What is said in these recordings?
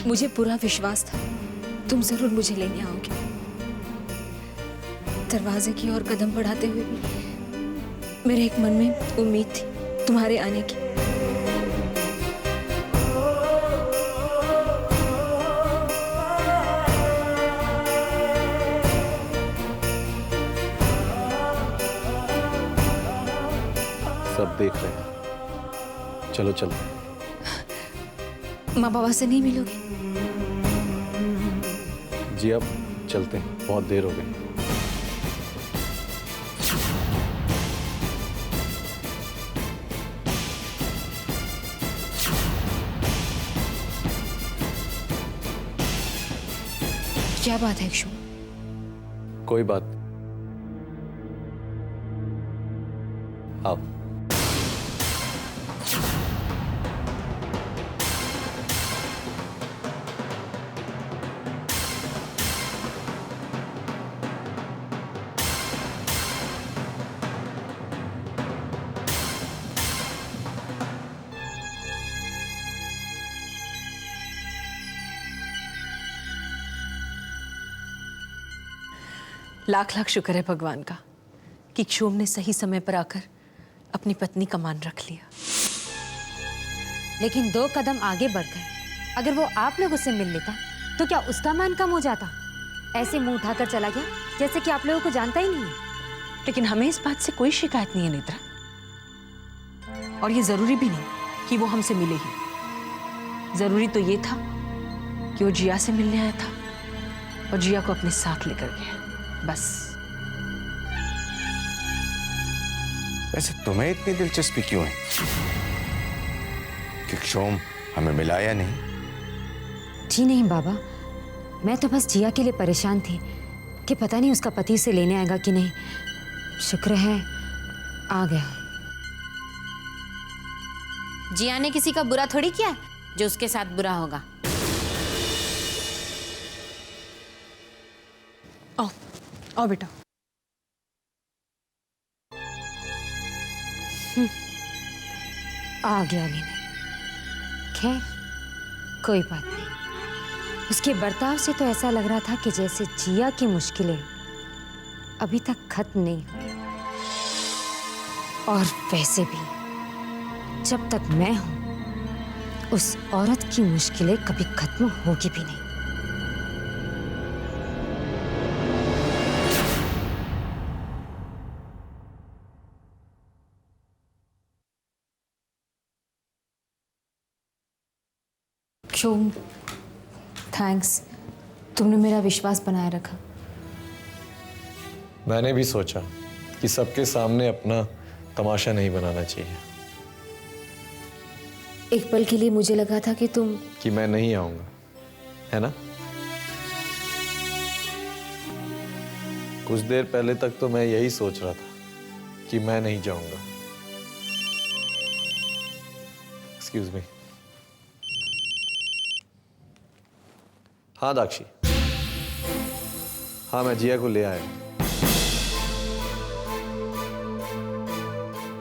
मुझे पूरा विश्वास था तुम जरूर मुझे लेने आओगे। दरवाजे की ओर कदम बढ़ाते हुए भी मेरे एक मन में उम्मीद थी तुम्हारे आने की। सब देख रहे हैं, चलो चलो। माँ बाबा से नहीं मिलोगे? जी अब चलते हैं, बहुत देर हो गई। क्या बात है इक्षु? कोई बात। आओ। लाख लाख शुक्र है भगवान का कि क्षोभ ने सही समय पर आकर अपनी पत्नी का मान रख लिया। लेकिन 2 कदम आगे बढ़ गए। अगर वो आप लोगों से मिल लेता तो क्या उसका मान कम हो जाता? ऐसे मुंह उठाकर चला गया जैसे कि आप लोगों को जानता ही नहीं है। लेकिन हमें इस बात से कोई शिकायत नहीं है नेत्रा, और ये जरूरी भी नहीं कि वो हमसे मिले ही। जरूरी तो ये था कि वो जिया से मिलने आया था और जिया को अपने साथ लेकर गया, बस। वैसे तुम्हें इतनी दिलचस्पी क्यों है कि क्षोम हमें मिला या नहीं? जी नहीं बाबा, मैं तो बस जिया के लिए परेशान थी कि पता नहीं उसका पति उसे लेने आएगा कि नहीं। शुक्र है आ गया। जिया ने किसी का बुरा थोड़ी किया जो उसके साथ बुरा होगा। आओ आओ बेटा। आ गया लेने। खैर कोई बात नहीं। उसके बर्ताव से तो ऐसा लग रहा था कि जैसे जिया की मुश्किलें अभी तक खत्म नहीं हुई। और वैसे भी जब तक मैं हूं उस औरत की मुश्किलें कभी खत्म होगी भी नहीं। क्षोभ, थैंक्स, तुमने मेरा विश्वास बनाए रखा। मैंने भी सोचा कि सबके सामने अपना तमाशा नहीं बनाना चाहिए। एक पल के लिए मुझे लगा था कि मैं नहीं आऊंगा, है ना? कुछ देर पहले तक तो मैं यही सोच रहा था कि मैं नहीं जाऊंगा। Excuse me. हाँ दाक्षी, हाँ मैं जिया को ले आया।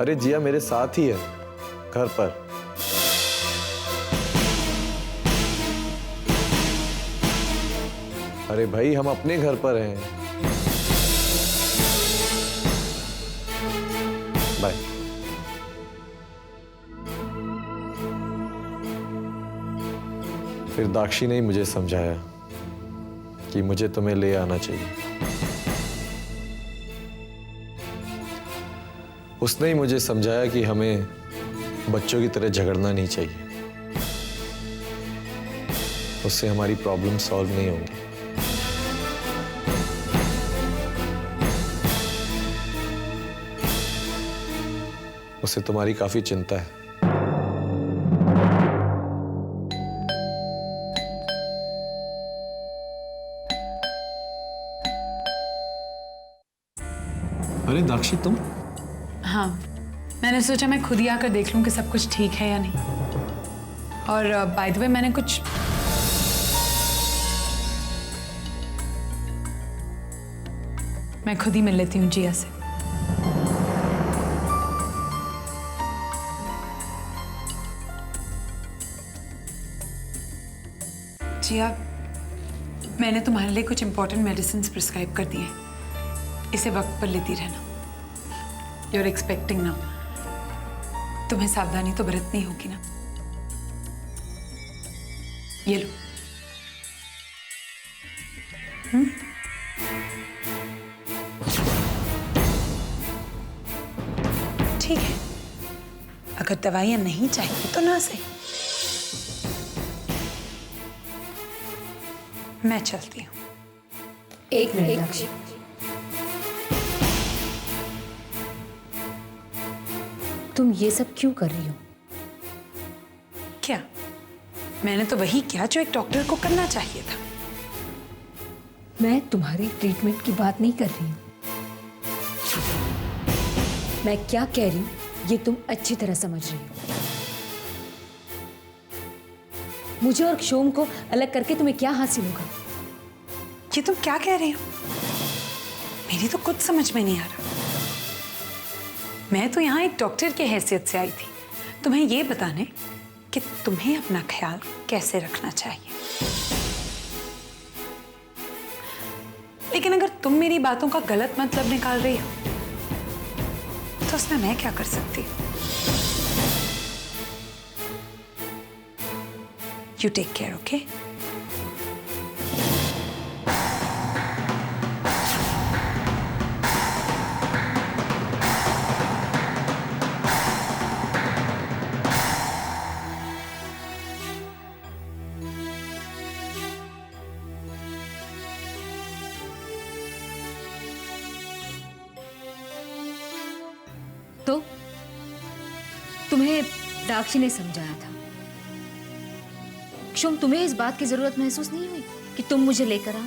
अरे जिया मेरे साथ ही है घर पर। अरे भाई हम अपने घर पर हैं। बाय। फिर दाक्षी ने ही मुझे समझाया कि मुझे तुम्हें ले आना चाहिए। उसने ही मुझे समझाया कि हमें बच्चों की तरह झगड़ना नहीं चाहिए, उससे हमारी प्रॉब्लम सॉल्व नहीं होंगी। उसे तुम्हारी काफी चिंता है। अरे दाक्षी तुम? हाँ, मैंने सोचा मैं खुद ही आकर देख लूं कि सब कुछ ठीक है या नहीं। और बाय द वे मैंने मैं खुद ही मिल लेती हूँ जिया से। जिया, मैंने तुम्हारे लिए कुछ इंपॉर्टेंट मेडिसिन प्रिस्क्राइब कर दिए। इसे वक्त पर लेती रहना। यू आर एक्सपेक्टिंग ना, तुम्हें सावधानी तो बरतनी होगी ना। ये लो। ठीक है, अगर दवाइयां नहीं चाहिए तो ना सही, मैं चलती हूँ। एक मिनट दाक्षी, तुम ये सब क्यों कर रही हो? क्या? मैंने तो वही किया जो एक डॉक्टर को करना चाहिए था। मैं तुम्हारे ट्रीटमेंट की बात नहीं कर रही हूँ। मैं क्या कह रही हूँ ये तुम अच्छी तरह समझ रही हो। मुझे और क्षोम को अलग करके तुम्हें क्या हासिल होगा? ये तुम क्या कह रही हो? मेरी तो कुछ समझ में नहीं आ रहा। मैं तो यहाँ एक डॉक्टर की हैसियत से आई थी, तुम्हें ये बताने कि तुम्हें अपना ख्याल कैसे रखना चाहिए। लेकिन अगर तुम मेरी बातों का गलत मतलब निकाल रही हो तो उसमें मैं क्या कर सकती हूँ? You take care, okay? तो तुम्हें दाक्षी ने समझाया था। क्षोम, तुम्हें इस बात की जरूरत महसूस नहीं हुई कि तुम मुझे लेकर आओ?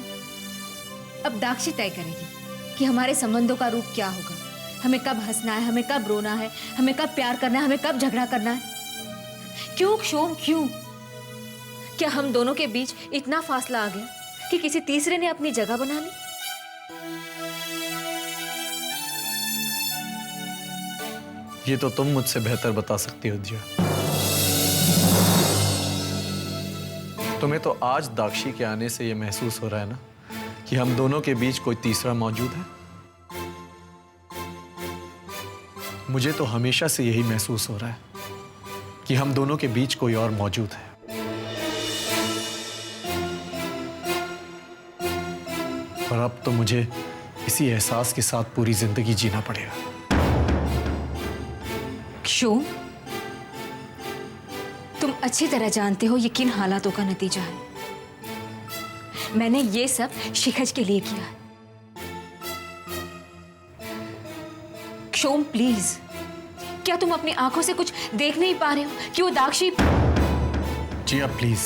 अब दाक्षी तय करेगी कि हमारे संबंधों का रूप क्या होगा। हमें कब हंसना है, हमें कब रोना है, हमें कब प्यार करना है, हमें कब झगड़ा करना है। क्यों क्षोम, क्यों? क्या हम दोनों के बीच इतना फासला आ गया कि किसी तीसरे ने अपनी जगह बना ली? ये तो तुम मुझसे बेहतर बता सकती हो जिया। तुम्हें तो आज दाक्षी के आने से ये महसूस हो रहा है ना कि हम दोनों के बीच कोई तीसरा मौजूद है। मुझे तो हमेशा से यही महसूस हो रहा है कि हम दोनों के बीच कोई और मौजूद है। और अब तो मुझे इसी एहसास के साथ पूरी जिंदगी जीना पड़ेगा। क्षोम, तुम अच्छी तरह जानते हो ये किन हालातों का नतीजा है। मैंने ये सब शिखज के लिए किया है। क्षोम प्लीज, क्या तुम अपनी आंखों से कुछ देख नहीं पा रहे हो कि वो दाक्षी? जिया प्लीज।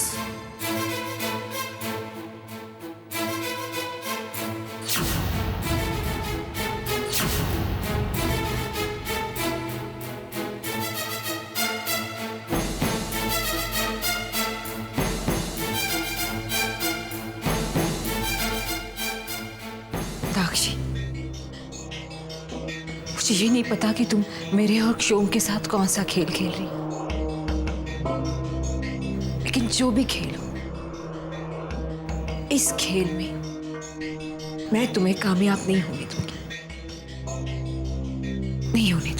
दाक्षी, मुझे ये नहीं पता कि तुम मेरे और क्षोम के साथ कौन सा खेल खेल रही हो, लेकिन जो भी खेल हो, इस खेल में मैं तुम्हें कामयाब नहीं होने दूंगी, नहीं होने दूंगी।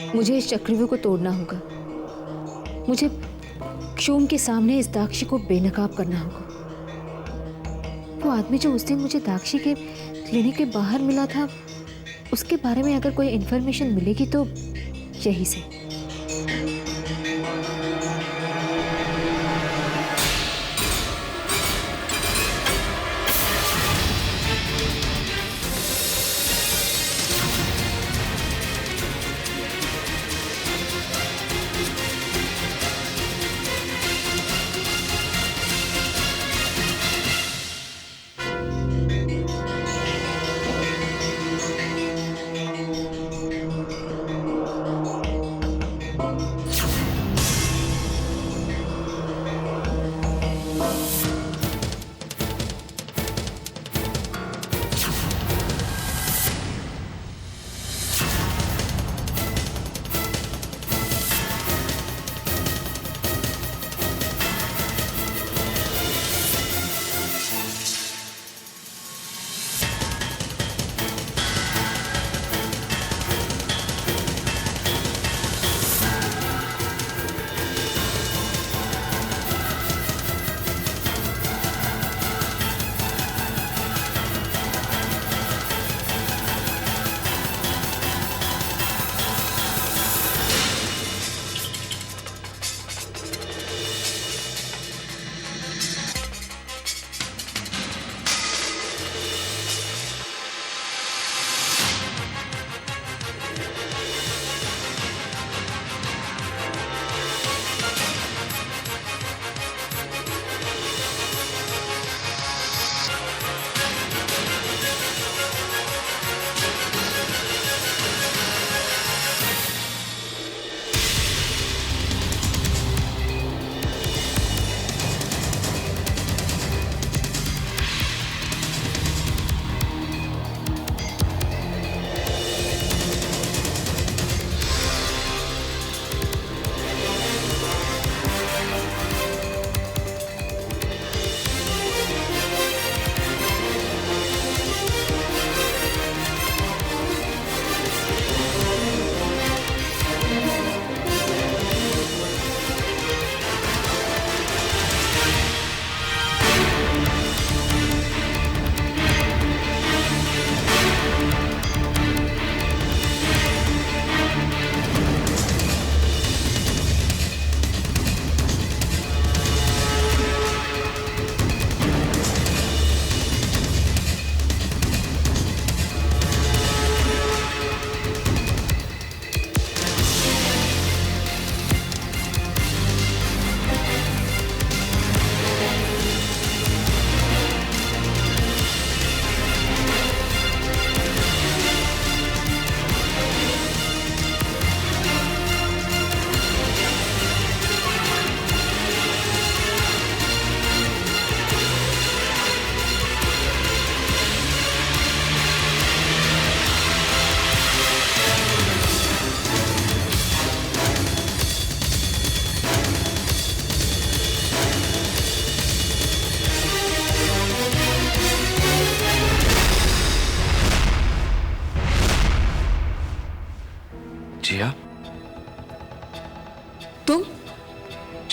मुझे इस चक्रव्यूह को तोड़ना होगा। मुझे क्षोम के सामने इस दाक्षी को बेनकाब करना होगा। वो आदमी जो उस दिन मुझे दाक्षी के क्लिनिक के बाहर मिला था, उसके बारे में अगर कोई इन्फॉर्मेशन मिलेगी तो यही से।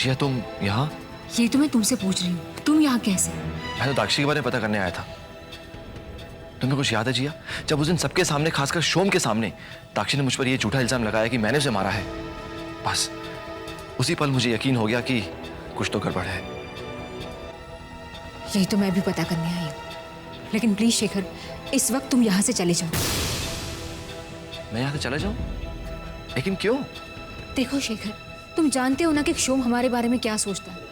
जिया तुम यहाँ? ये तो मैं तुमसे पूछ रही हूँ, तुम यहाँ कैसे? मैं तो दाक्षी के बारे में पता करने आया था। तुम्हें कुछ याद है जिया, जब उस दिन सबके सामने, खासकर शोम के सामने, दाक्षी ने मुझ पर यह झूठा इल्जाम लगाया कि मैंने उसे मारा है। बस उसी पल मुझे यकीन हो गया कि कुछ तो गड़बड़ है। यही तो मैं भी पता करने आई हूँ, लेकिन प्लीज शेखर, इस वक्त तुम यहाँ से चले जाओ। मैं यहाँ से चला जाऊं? लेकिन क्यों? देखो शेखर, तुम जानते हो ना कि शोम हमारे बारे में क्या सोचता है।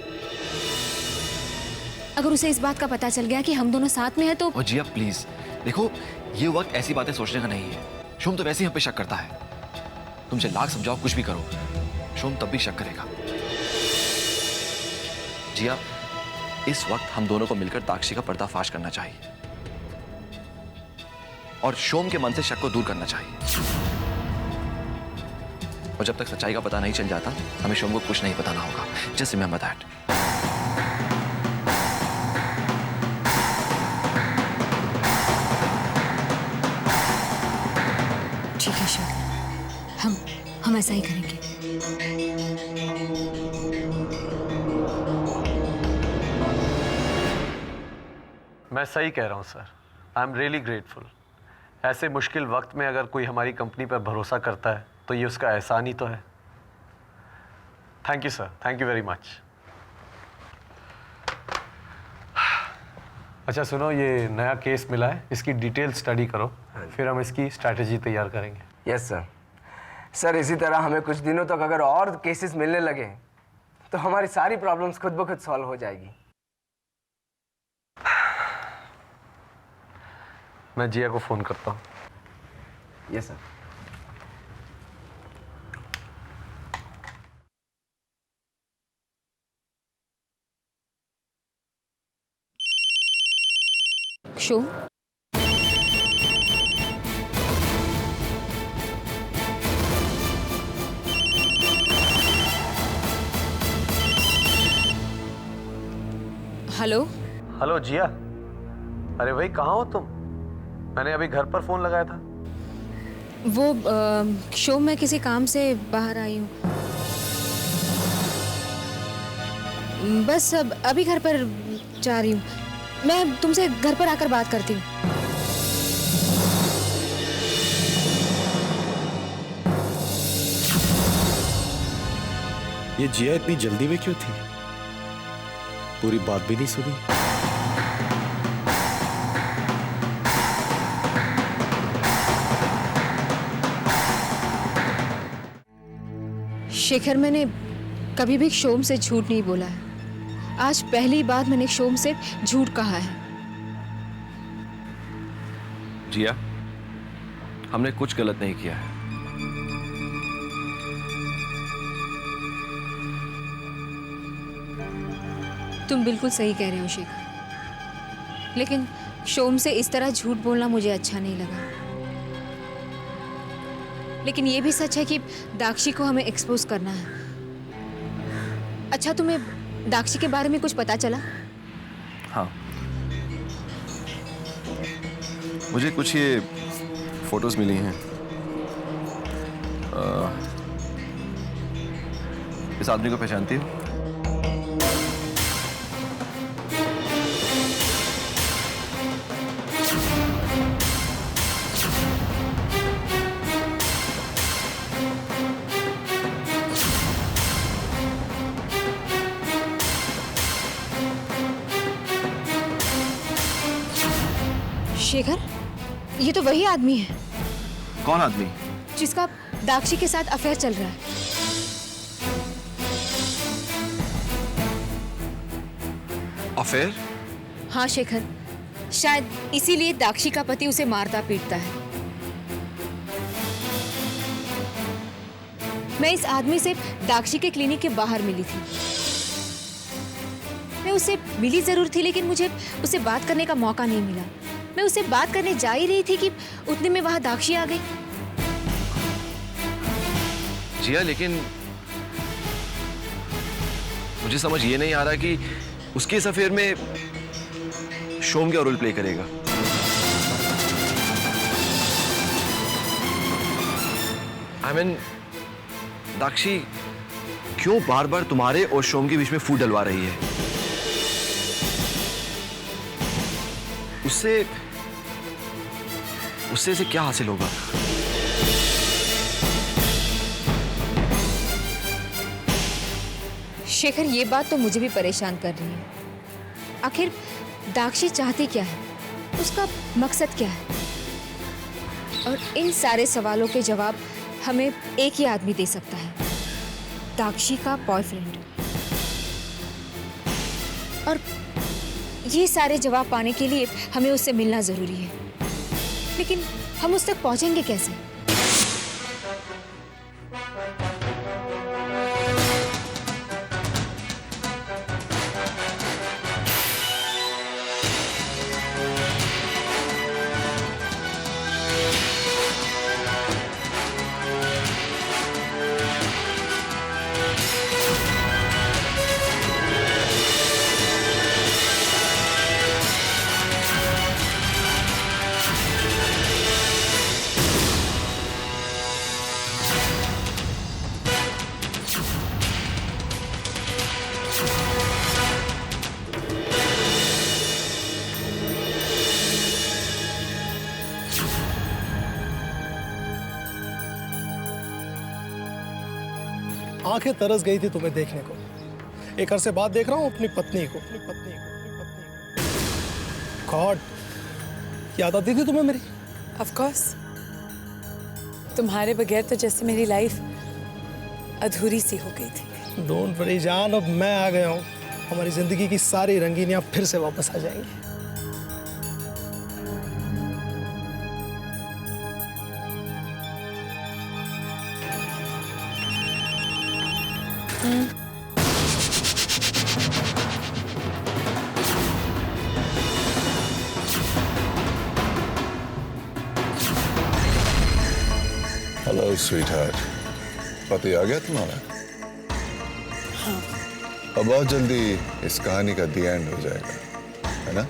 अगर उसे इस बात का पता चल गया कि हम दोनों साथ में हैं तो। ओ जिया प्लीज, देखो ये वक्त ऐसी बातें सोचने का नहीं है। शोम तो वैसे ही हम पे शक करता है। तुमसे लाख समझाओ, कुछ भी करो, शोम तब भी शक करेगा। जिया, इस वक्त हम दोनों को मिलकर दाक्षी का पर्दाफाश करना चाहिए और शोम के मन से शक को दूर करना चाहिए। और जब तक सच्चाई का पता नहीं चल जाता, हमें शोम को कुछ नहीं बताना होगा। Just remember that. ठीक है शेखर, हम ऐसा ही करेंगे। मैं सही कह रहा हूँ sir. I am really grateful. ऐसे मुश्किल वक्त में अगर कोई हमारी कंपनी पर भरोसा करता है तो ये उसका एहसान ही तो है। Thank you sir, thank you very much. अच्छा सुनो, ये नया केस मिला है, इसकी डिटेल स्टडी करो, फिर हम इसकी स्ट्रैटेजी तैयार करेंगे। Yes sir. सर इसी तरह हमें कुछ दिनों तक अगर और केसेस मिलने लगे तो हमारी सारी प्रॉब्लम्स खुद ब खुद सॉल्व हो जाएगी। मैं जिया को फोन करता हूँ। Yes sir. Shom, hello. Hello Jiya, अरे भाई कहाँ हो तुम? मैंने अभी घर पर फोन लगाया था। वो शोम, मैं किसी काम से बाहर आई हूँ, बस अब अभी घर पर जा रही हूँ। मैं तुमसे घर पर आकर बात करती हूँ। ये जिया इतनी जल्दी में क्यों थी? पूरी बात भी नहीं सुनी। शेखर, मैंने कभी भी शोम से झूठ नहीं बोला है। आज पहली बार मैंने शोम से झूठ कहा है। जिया, हमने कुछ गलत नहीं किया है। तुम बिल्कुल सही कह रहे हो शेखर, लेकिन शोम से इस तरह झूठ बोलना मुझे अच्छा नहीं लगा। लेकिन ये भी सच है कि दाक्षी को हमें एक्सपोज करना है। अच्छा, तुम्हें दाक्षी के बारे में कुछ पता चला? हाँ, मुझे कुछ ये फोटोज मिली हैं। इस आदमी को पहचानती हो? शेखर, ये तो वही आदमी है। कौन आदमी? जिसका दाक्षी के साथ अफेयर चल रहा है। अफेयर? हाँ शेखर, शायद इसीलिए दाक्षी का पति उसे मारता पीटता है। मैं इस आदमी से दाक्षी के क्लिनिक के बाहर मिली थी। मैं उससे मिली जरूर थी, लेकिन मुझे उससे बात करने का मौका नहीं मिला। मैं उससे बात करने जा ही रही थी कि उतने में वहां दाक्षी आ गई। जिया, लेकिन मुझे समझ ये नहीं आ रहा कि उसके इस अफेयर में शोम क्या रोल प्ले करेगा। I mean, दाक्षी क्यों बार बार तुम्हारे और शोम के बीच में फूट डलवा रही है? उससे इसे क्या हासिल होगा? शेखर, ये बात तो मुझे भी परेशान कर रही है। आखिर दाक्षी चाहती क्या है, उसका मकसद क्या है? और इन सारे सवालों के जवाब हमें एक ही आदमी दे सकता है, दाक्षी का बॉयफ्रेंड। और ये सारे जवाब पाने के लिए हमें उससे मिलना जरूरी है, लेकिन हम उस तक पहुंचेंगे कैसे? आंखें तरस गई थी तुम्हें देखने को। एक अरसे बाद देख रहा हूं अपनी पत्नी को। गॉड, याद आती थी तुम्हें मेरी? ऑफ कोर्स, तुम्हारे बगैर तो जैसे मेरी लाइफ अधूरी सी हो गई थी। डोंट वरी जान, अब मैं आ गया हूँ। हमारी जिंदगी की सारी रंगीनियां फिर से वापस आ जाएंगी। हेलो स्वीटहार्ट, पति आ गया तुम्हारा? हाँ। अब बहुत जल्दी इस कहानी का दी एंड हो जाएगा, है ना?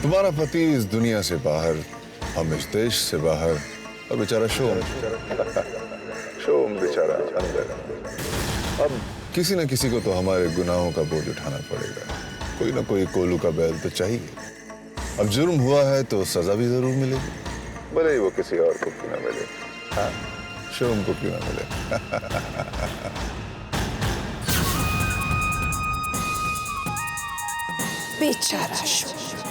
तुम्हारा पति इस दुनिया से बाहर, हम इस देश से बाहर, और बेचारा शोम बेचारा अंदर। अब किसी न किसी को तो हमारे गुनाहों का बोझ उठाना पड़ेगा। कोई ना कोई कोलू का बैल तो चाहिए। अब जुर्म हुआ है तो सजा भी जरूर मिलेगी, भले ही वो किसी और को क्यों ना मिले। हाँ, शोम को क्यों ना मिले। बेचारा शोम।